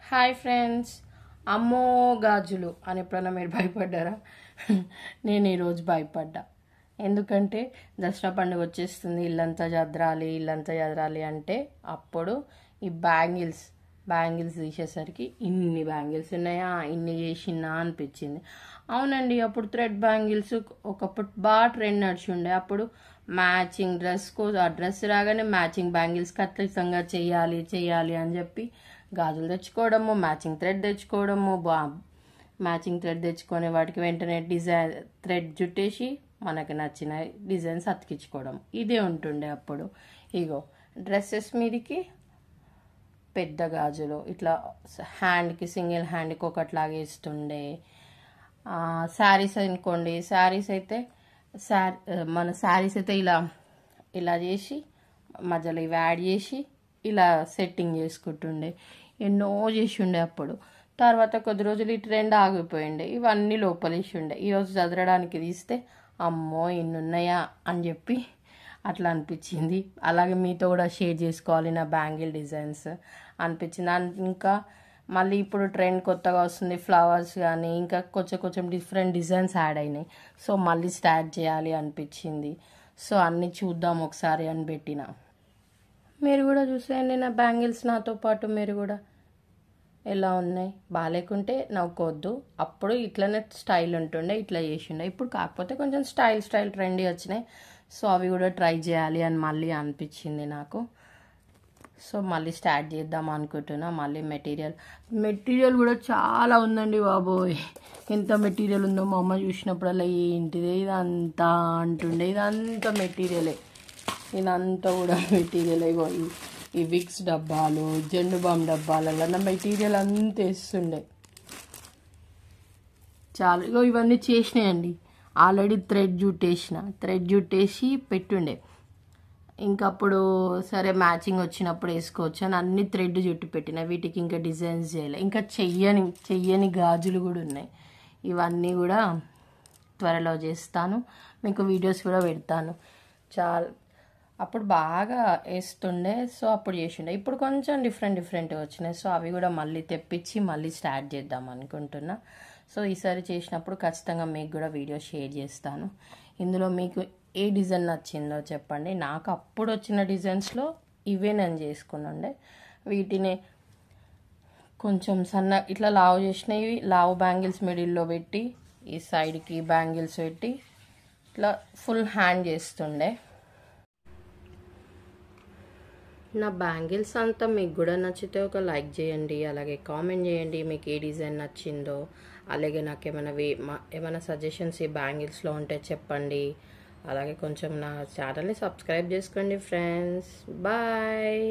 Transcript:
Hi friends. అమ్మో గాజులు అని ఎప్పుడన్నా మీరు భయపడ్డారా? నేను ఈరోజు భయపడ్డా. ఎందుకంటే దసరా పండుగ వచ్చేస్తుంది, ఇల్లంతా చదరాలి అంటే అప్పుడు ఈ బ్యాంగిల్స్ తీసేసరికి ఇన్ని బ్యాంగిల్స్ ఉన్నాయా, ఇన్ని చేసినా అనిపించింది. అవునండి, అప్పుడు థ్రెడ్ బ్యాంగిల్స్ ఒకప్పుడు బాగా ట్రెండ్ నడిచి ఉండే. అప్పుడు మ్యాచింగ్ ఆ డ్రెస్ రాగానే మ్యాచింగ్ బ్యాంగిల్స్ ఖచ్చితంగా చెయ్యాలి అని చెప్పి గాజులు తెచ్చుకోవడము, మ్యాచింగ్ థ్రెడ్ తెచ్చుకొని వాటికి వెంటనే థ్రెడ్ జుట్టేసి మనకి నచ్చిన డిజైన్స్ అతికించుకోవడం ఇదే ఉంటుండే అప్పుడు. ఇగో డ్రెస్సెస్ మీదకి పెద్ద గాజులు ఇట్లా హ్యాండ్కి సింగిల్ హ్యాండ్కి ఒకట్లాగా వేస్తుండే. శారీస్ అనుకోండి, మన శారీస్ అయితే ఇలా చేసి మధ్యలో ఇవి యాడ్ చేసి ఇలా సెట్టింగ్ చేసుకుంటుండే. ఎన్నో చేసి ఉండే అప్పుడు. తర్వాత కొద్ది రోజులు ఈ ట్రెండ్ ఆగిపోయిండే, ఇవన్నీ లోపలేసి ఉండే. ఈరోజు చదరడానికి తీస్తే అమ్మో ఇన్ని ఉన్నాయా అని చెప్పి అట్లా అనిపించింది. అలాగే మీతో కూడా షేర్ చేసుకోవాలి నా బ్యాంగిల్ డిజైన్స్ అనిపించింది. ఇంకా మళ్ళీ ఇప్పుడు ట్రెండ్ కొత్తగా వస్తుంది, ఫ్లవర్స్ కానీ ఇంకా కొంచెం డిఫరెంట్ డిజైన్స్ యాడ్ అయినాయి. సో మళ్ళీ స్టార్ట్ చేయాలి అనిపించింది. సో అన్నీ చూద్దాం ఒకసారి అని పెట్టిన. మీరు కూడా చూసేయండి నా బ్యాంగిల్స్ నాతో పాటు. మీరు కూడా ఎలా ఉన్నాయి, బాగాలేకుంటే నవ్వుకోవద్దు. అప్పుడు ఇట్లనే స్టైల్ ఉంటుండే, ఇట్లా చేసిండే. ఇప్పుడు కాకపోతే కొంచెం స్టైల్ ట్రెండీ వచ్చినాయి. సో అవి కూడా ట్రై చేయాలి అని మళ్ళీ అనిపించింది నాకు. సో మళ్ళీ స్టార్ట్ చేద్దాం అనుకుంటున్నా. మళ్ళీ మెటీరియల్ కూడా చాలా ఉందండి బాబోయ్. ఎంత మెటీరియల్ ఉందో మా అమ్మ చూసినప్పుడల్లా ఏంటిదే ఇదంతా అంటుండే. ఇదంతా మెటీరియలే, ఇదంతా కూడా మెటీరియల్. ఈ విక్స్ డబ్బాలు, జెండు బామ్ డబ్బాలలో నా మెటీరియల్ అంతా వేస్తుండే. చాలా ఇవన్నీ చేసినాయండి. Already thread జుట్టేసి పెట్టుండే. ఇంకప్పుడు సరే మ్యాచింగ్ వచ్చినప్పుడు వేసుకోవచ్చు అని అన్ని థ్రెడ్ జుట్టు పెట్టిన. వీటికి ఇంకా డిజైన్స్ చేయలే. ఇంకా చెయ్యని గాజులు కూడా ఉన్నాయి. ఇవన్నీ కూడా త్వరలో చేస్తాను, మీకు వీడియోస్ కూడా పెడతాను. అప్పుడు బాగా వేస్తుండే, సో అప్పుడు చేసిండే. ఇప్పుడు కొంచెం డిఫరెంట్ వచ్చినాయి. సో అవి కూడా మళ్ళీ తెప్పించి మళ్ళీ స్టార్ట్ చేద్దాం అనుకుంటున్నా. సో ఈసారి చేసినప్పుడు ఖచ్చితంగా మీకు కూడా వీడియో షేర్ చేస్తాను. ఇందులో మీకు ఏ డిజైన్ నచ్చిందో చెప్పండి. నాకు అప్పుడు వచ్చిన డిజైన్స్లో ఇవే నేను చేసుకున్నాండే. వీటిని కొంచెం సన్న ఇట్లా లావు చేసినవి, లావు బ్యాంగిల్స్ మిడిల్లో పెట్టి ఈ సైడ్కి బ్యాంగిల్స్ పెట్టి ఇట్లా ఫుల్ హ్యాండ్ చేస్తుండే. నా బ్యాంగిల్స్ అంతా మీకు కూడా నచ్చితే ఒక లైక్ చేయండి, అలాగే కామెంట్ చేయండి మీకు ఏ డిజైన్ నచ్చిందో. అలాగే నాకు ఏమైనా సజెషన్స్ ఈ బ్యాంగిల్స్లో ఉంటే చెప్పండి. అలాగే కొంచెం నా ఛానల్ని సబ్స్క్రైబ్ చేసుకోండి ఫ్రెండ్స్. బాయ్.